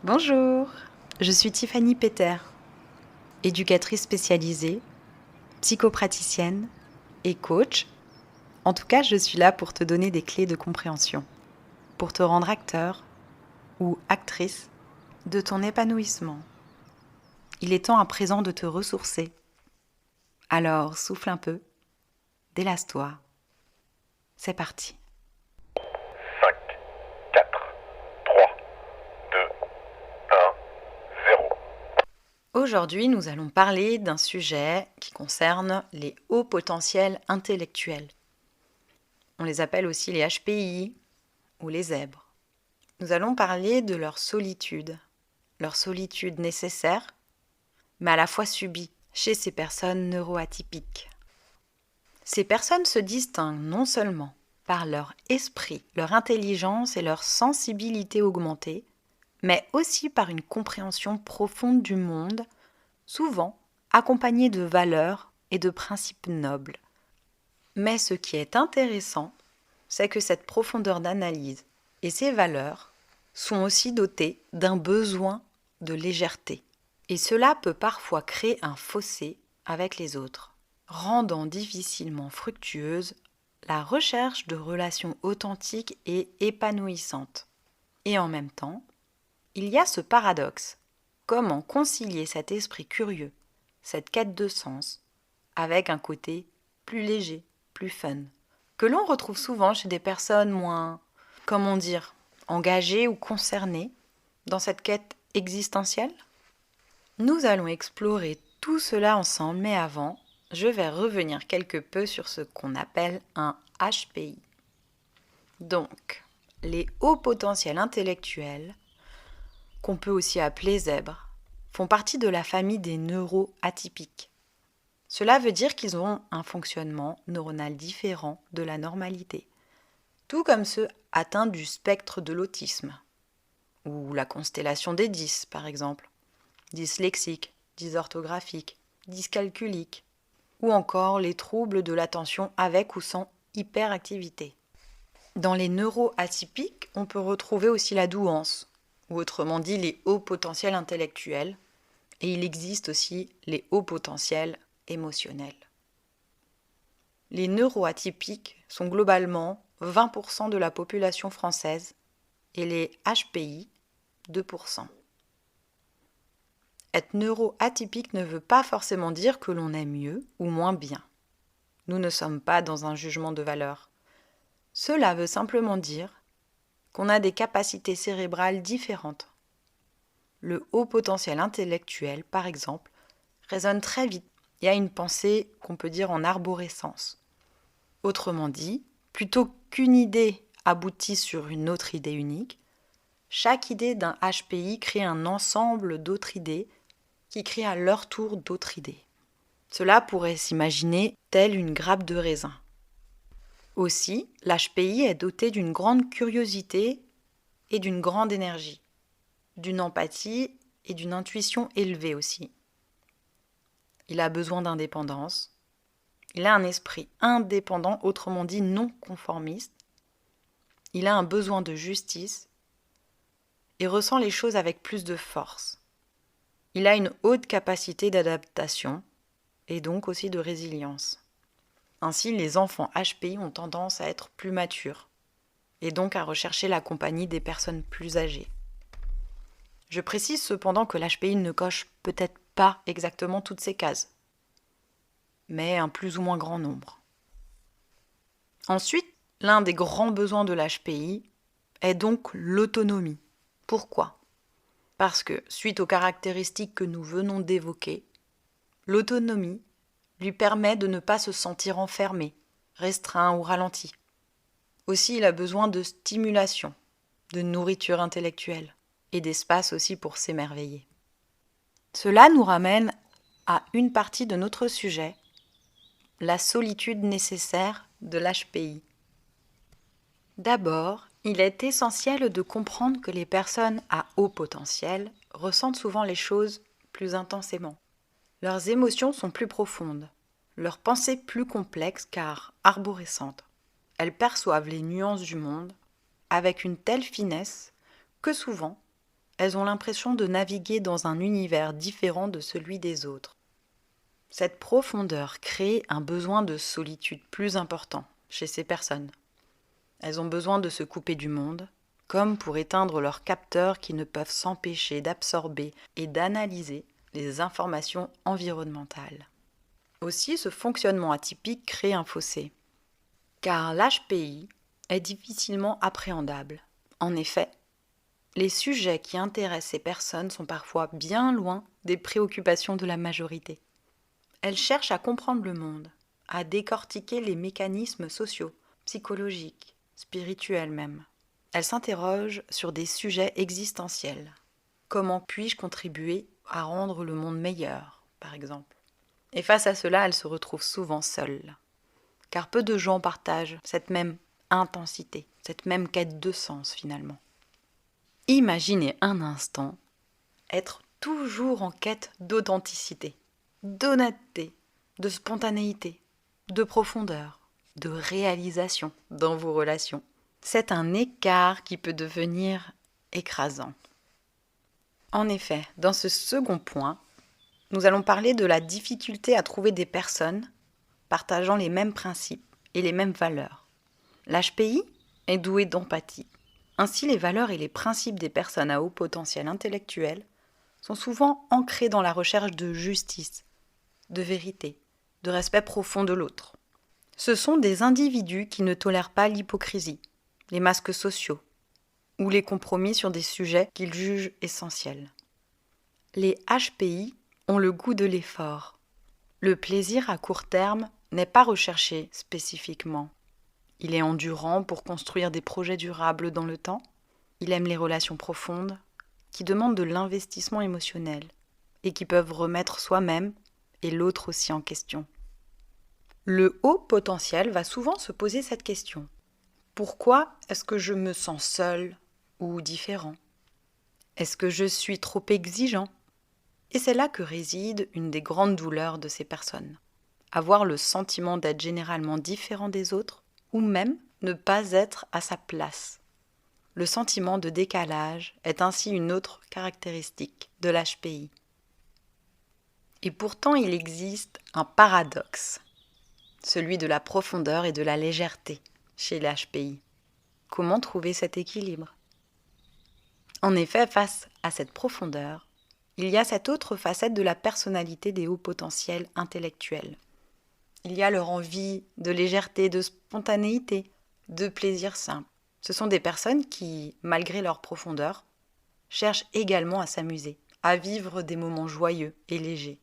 Bonjour, je suis Tiffany Peter, éducatrice spécialisée, psychopraticienne et coach. En tout cas, je suis là pour te donner des clés de compréhension, pour te rendre acteur ou actrice de ton épanouissement. Il est temps à présent de te ressourcer. Alors souffle un peu, délasse-toi. C'est parti. 5, 4, 3, 2, 1, 0. Aujourd'hui, nous allons parler d'un sujet qui concerne les hauts potentiels intellectuels. On les appelle aussi les HPI ou les zèbres. Nous allons parler de leur solitude nécessaire, mais à la fois subie chez ces personnes neuroatypiques. Ces personnes se distinguent non seulement par leur esprit, leur intelligence et leur sensibilité augmentée, mais aussi par une compréhension profonde du monde, souvent accompagnée de valeurs et de principes nobles. Mais ce qui est intéressant, c'est que cette profondeur d'analyse et ces valeurs sont aussi dotées d'un besoin de légèreté. Et cela peut parfois créer un fossé avec les autres, rendant difficilement fructueuse la recherche de relations authentiques et épanouissantes. Et en même temps, il y a ce paradoxe. Comment concilier cet esprit curieux, cette quête de sens, avec un côté plus léger, plus fun, que l'on retrouve souvent chez des personnes moins, comment dire, engagées ou concernées dans cette quête existentielle? Nous allons explorer tout cela ensemble, mais avant, je vais revenir quelque peu sur ce qu'on appelle un HPI. Donc, les hauts potentiels intellectuels, qu'on peut aussi appeler zèbres, font partie de la famille des neuroatypiques. Cela veut dire qu'ils ont un fonctionnement neuronal différent de la normalité, tout comme ceux atteints du spectre de l'autisme, ou la constellation des 10 par exemple, dyslexiques, dysorthographiques, dyscalculiques, ou encore les troubles de l'attention avec ou sans hyperactivité. Dans les neuroatypiques, on peut retrouver aussi la douance, ou autrement dit les hauts potentiels intellectuels, et il existe aussi les hauts potentiels émotionnels. Les neuroatypiques sont globalement 20% de la population française et les HPI 2%. Être neuroatypique ne veut pas forcément dire que l'on est mieux ou moins bien. Nous ne sommes pas dans un jugement de valeur. Cela veut simplement dire qu'on a des capacités cérébrales différentes. Le haut potentiel intellectuel, par exemple, raisonne très vite et a une pensée qu'on peut dire en arborescence. Autrement dit, plutôt qu'une idée aboutisse sur une autre idée unique, chaque idée d'un HPI crée un ensemble d'autres idées qui créent à leur tour d'autres idées. Cela pourrait s'imaginer telle une grappe de raisin. Aussi, l'HPI est doté d'une grande curiosité et d'une grande énergie, d'une empathie et d'une intuition élevée aussi. Il a besoin d'indépendance. Il a un esprit indépendant, autrement dit non conformiste. Il a un besoin de justice et ressent les choses avec plus de force. Il a une haute capacité d'adaptation et donc aussi de résilience. Ainsi, les enfants HPI ont tendance à être plus matures et donc à rechercher la compagnie des personnes plus âgées. Je précise cependant que l'HPI ne coche peut-être pas exactement toutes ces cases, mais un plus ou moins grand nombre. Ensuite, l'un des grands besoins de l'HPI est donc l'autonomie. Pourquoi ? Parce que, suite aux caractéristiques que nous venons d'évoquer, l'autonomie lui permet de ne pas se sentir enfermé, restreint ou ralenti. Aussi, il a besoin de stimulation, de nourriture intellectuelle et d'espace aussi pour s'émerveiller. Cela nous ramène à une partie de notre sujet, la solitude nécessaire de l'HPI. D'abord, il est essentiel de comprendre que les personnes à haut potentiel ressentent souvent les choses plus intensément. Leurs émotions sont plus profondes, leurs pensées plus complexes car arborescentes. Elles perçoivent les nuances du monde avec une telle finesse que souvent, elles ont l'impression de naviguer dans un univers différent de celui des autres. Cette profondeur crée un besoin de solitude plus important chez ces personnes. Elles ont besoin de se couper du monde, comme pour éteindre leurs capteurs qui ne peuvent s'empêcher d'absorber et d'analyser les informations environnementales. Aussi, ce fonctionnement atypique crée un fossé, car l'HPI est difficilement appréhendable. En effet, les sujets qui intéressent ces personnes sont parfois bien loin des préoccupations de la majorité. Elles cherchent à comprendre le monde, à décortiquer les mécanismes sociaux, psychologiques, spirituels même. Elles s'interrogent sur des sujets existentiels. Comment puis-je contribuer à rendre le monde meilleur, par exemple? Et face à cela, elles se retrouvent souvent seules. Car peu de gens partagent cette même intensité, cette même quête de sens finalement. Imaginez un instant être toujours en quête d'authenticité, d'honnêteté, de spontanéité, de profondeur, de réalisation dans vos relations. C'est un écart qui peut devenir écrasant. En effet, dans ce second point, nous allons parler de la difficulté à trouver des personnes partageant les mêmes principes et les mêmes valeurs. L'HPI est doué d'empathie. Ainsi, les valeurs et les principes des personnes à haut potentiel intellectuel sont souvent ancrés dans la recherche de justice, de vérité, de respect profond de l'autre. Ce sont des individus qui ne tolèrent pas l'hypocrisie, les masques sociaux ou les compromis sur des sujets qu'ils jugent essentiels. Les HPI ont le goût de l'effort. Le plaisir à court terme n'est pas recherché spécifiquement. Il est endurant pour construire des projets durables dans le temps. Il aime les relations profondes, qui demandent de l'investissement émotionnel et qui peuvent remettre soi-même et l'autre aussi en question. Le haut potentiel va souvent se poser cette question. Pourquoi est-ce que je me sens seul ou différent? Est-ce que je suis trop exigeant? Et c'est là que réside une des grandes douleurs de ces personnes. Avoir le sentiment d'être généralement différent des autres ou même ne pas être à sa place. Le sentiment de décalage est ainsi une autre caractéristique de l'HPI. Et pourtant, il existe un paradoxe, celui de la profondeur et de la légèreté chez l'HPI. Comment trouver cet équilibre? En effet, face à cette profondeur, il y a cette autre facette de la personnalité des hauts potentiels intellectuels. Il y a leur envie de légèreté, de spontanéité, de plaisir simple. Ce sont des personnes qui, malgré leur profondeur, cherchent également à s'amuser, à vivre des moments joyeux et légers.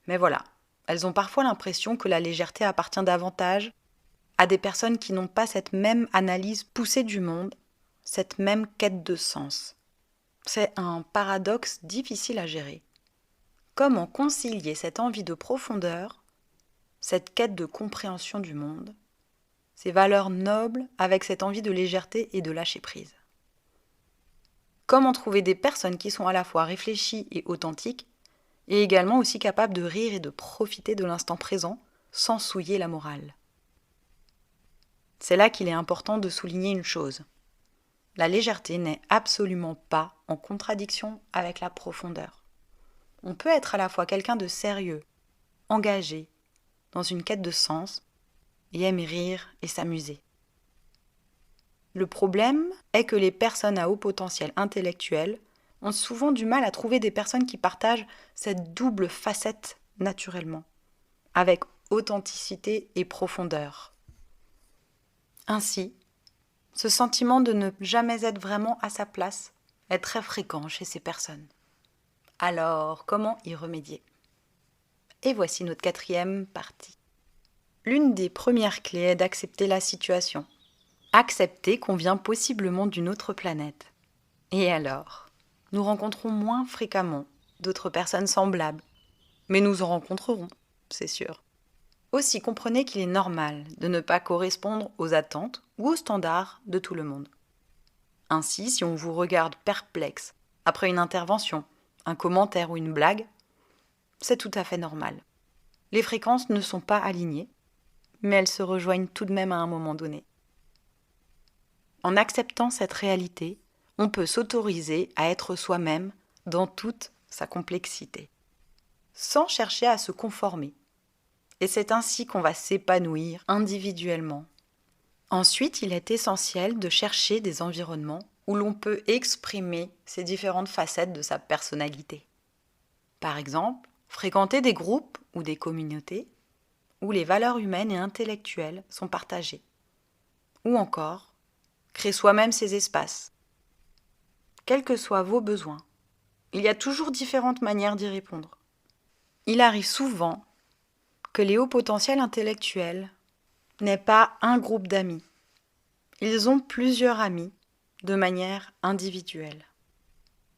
Mais voilà, elles ont parfois l'impression que la légèreté appartient davantage à des personnes qui n'ont pas cette même analyse poussée du monde, cette même quête de sens. C'est un paradoxe difficile à gérer. Comment concilier cette envie de profondeur, cette quête de compréhension du monde, ces valeurs nobles avec cette envie de légèreté et de lâcher prise? Comment trouver des personnes qui sont à la fois réfléchies et authentiques, et également aussi capables de rire et de profiter de l'instant présent sans souiller la morale? C'est là qu'il est important de souligner une chose. La légèreté n'est absolument pas en contradiction avec la profondeur. On peut être à la fois quelqu'un de sérieux, engagé, dans une quête de sens, et aimer rire et s'amuser. Le problème est que les personnes à haut potentiel intellectuel ont souvent du mal à trouver des personnes qui partagent cette double facette naturellement, avec authenticité et profondeur. Ainsi, ce sentiment de ne jamais être vraiment à sa place est très fréquent chez ces personnes. Alors, comment y remédier? Et voici notre 4e partie. L'une des premières clés est d'accepter la situation. Accepter qu'on vient possiblement d'une autre planète. Et alors, nous rencontrons moins fréquemment d'autres personnes semblables, mais nous en rencontrerons, c'est sûr. Aussi, comprenez qu'il est normal de ne pas correspondre aux attentes ou aux standards de tout le monde. Ainsi, si on vous regarde perplexe après une intervention, un commentaire ou une blague, c'est tout à fait normal. Les fréquences ne sont pas alignées, mais elles se rejoignent tout de même à un moment donné. En acceptant cette réalité, on peut s'autoriser à être soi-même dans toute sa complexité, sans chercher à se conformer. Et c'est ainsi qu'on va s'épanouir individuellement. Ensuite, il est essentiel de chercher des environnements où l'on peut exprimer ces différentes facettes de sa personnalité. Par exemple, fréquenter des groupes ou des communautés où les valeurs humaines et intellectuelles sont partagées. Ou encore, créer soi-même ces espaces. Quels que soient vos besoins, il y a toujours différentes manières d'y répondre. Il arrive souvent que les hauts potentiels intellectuels n'aient pas un groupe d'amis. Ils ont plusieurs amis de manière individuelle.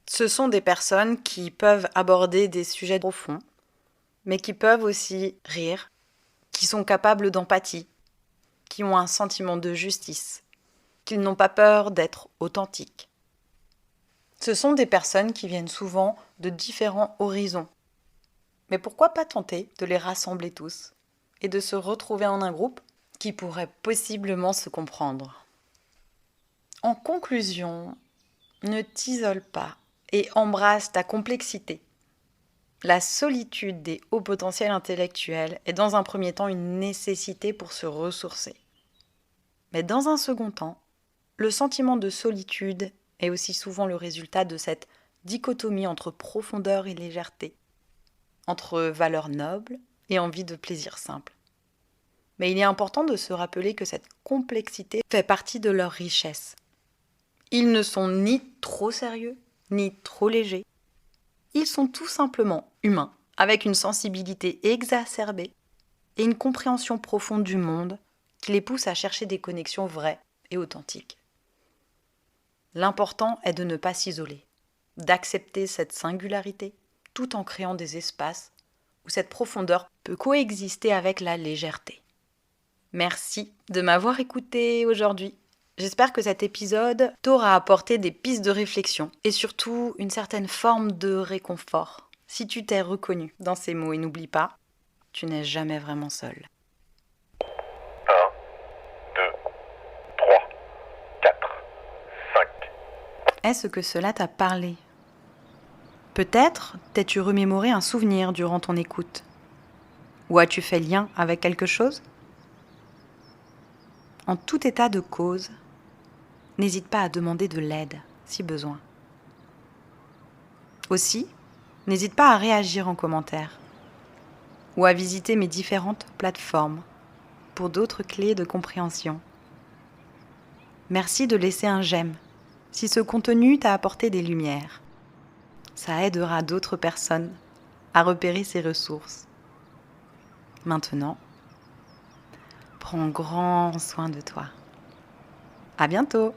Ce sont des personnes qui peuvent aborder des sujets profonds, mais qui peuvent aussi rire, qui sont capables d'empathie, qui ont un sentiment de justice, qu'ils n'ont pas peur d'être authentiques. Ce sont des personnes qui viennent souvent de différents horizons. Mais pourquoi pas tenter de les rassembler tous et de se retrouver en un groupe qui pourrait possiblement se comprendre. En conclusion, ne t'isole pas et embrasse ta complexité. La solitude des hauts potentiels intellectuels est dans un premier temps une nécessité pour se ressourcer. Mais dans un second temps, le sentiment de solitude est aussi souvent le résultat de cette dichotomie entre profondeur et légèreté, entre valeurs nobles et envie de plaisir simple. Mais il est important de se rappeler que cette complexité fait partie de leur richesse. Ils ne sont ni trop sérieux, ni trop légers. Ils sont tout simplement humains, avec une sensibilité exacerbée et une compréhension profonde du monde qui les pousse à chercher des connexions vraies et authentiques. L'important est de ne pas s'isoler, d'accepter cette singularité tout en créant des espaces où cette profondeur peut coexister avec la légèreté. Merci de m'avoir écouté aujourd'hui. J'espère que cet épisode t'aura apporté des pistes de réflexion et surtout une certaine forme de réconfort. Si tu t'es reconnu dans ces mots, et n'oublie pas, tu n'es jamais vraiment seul. 1, 2, 3, 4, 5. Est-ce que cela t'a parlé ? Peut-être t'es-tu remémoré un souvenir durant ton écoute. Ou as-tu fait lien avec quelque chose ? En tout état de cause, n'hésite pas à demander de l'aide si besoin. Aussi, n'hésite pas à réagir en commentaire ou à visiter mes différentes plateformes pour d'autres clés de compréhension. Merci de laisser un j'aime si ce contenu t'a apporté des lumières. Ça aidera d'autres personnes à repérer ces ressources. Maintenant, prends grand soin de toi. À bientôt!